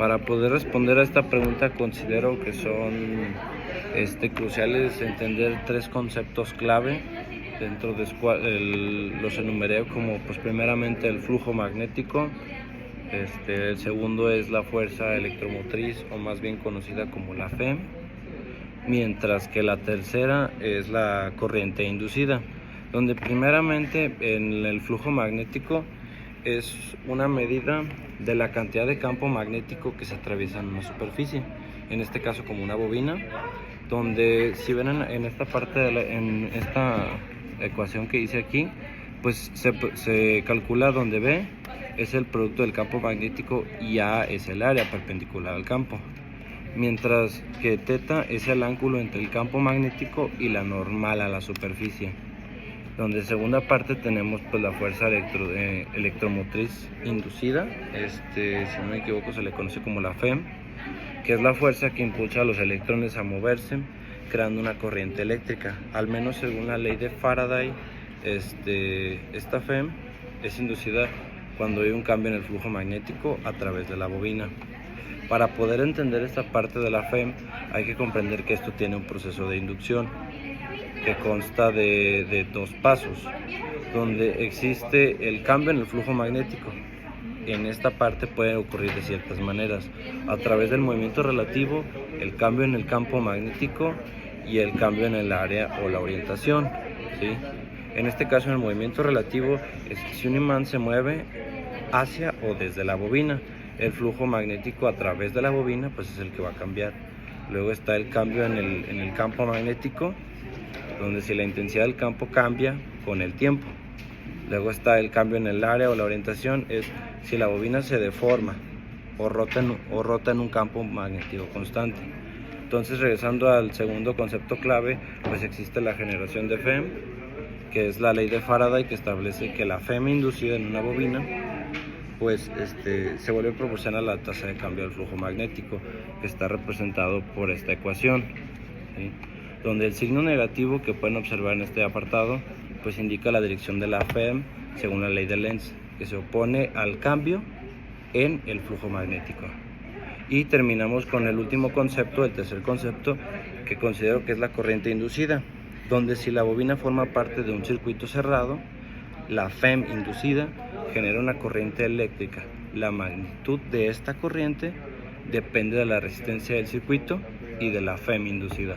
Para poder responder a esta pregunta considero que son cruciales entender tres conceptos clave, dentro de los enumeré como pues primeramente el flujo magnético, el segundo es la fuerza electromotriz o más bien conocida como la FEM, mientras que la tercera es la corriente inducida, donde primeramente en el flujo magnético es una medida de la cantidad de campo magnético que se atraviesa en una superficie, en este caso como una bobina, donde si ven en esta parte en esta ecuación que hice aquí, pues se calcula donde B es el producto del campo magnético y A es el área perpendicular al campo, mientras que θ es el ángulo entre el campo magnético y la normal a la superficie, donde en segunda parte tenemos pues la fuerza electromotriz inducida, si no me equivoco se le conoce como la FEM, que es la fuerza que impulsa a los electrones a moverse creando una corriente eléctrica. Al menos según la ley de Faraday, esta FEM es inducida cuando hay un cambio en el flujo magnético a través de la bobina. Para poder entender esta parte de la FEM hay que comprender que esto tiene un proceso de inducción que consta de dos pasos, donde existe el cambio en el flujo magnético. En esta parte puede ocurrir de ciertas maneras, a través del movimiento relativo, el cambio en el campo magnético y el cambio en el área o la orientación, ¿sí? En este caso, en el movimiento relativo, es que si un imán se mueve hacia o desde la bobina, el flujo magnético a través de la bobina pues es el que va a cambiar. Luego está el cambio en el campo magnético, donde si la intensidad del campo cambia con el tiempo. Luego está el cambio en el área o la orientación, es si la bobina se deforma o rota en un campo magnético constante. Entonces, regresando al segundo concepto clave, pues existe la generación de FEM, que es la ley de Faraday, que establece que la FEM inducida en una bobina pues se vuelve proporcional a la tasa de cambio del flujo magnético, que está representado por esta ecuación, ¿sí? Donde el signo negativo que pueden observar en este apartado pues indica la dirección de la FEM según la ley de Lenz, que se opone al cambio en el flujo magnético. Y terminamos con el último concepto, el tercer concepto, que considero que es la corriente inducida, donde si la bobina forma parte de un circuito cerrado, la FEM inducida genera una corriente eléctrica. La magnitud de esta corriente depende de la resistencia del circuito y de la FEM inducida.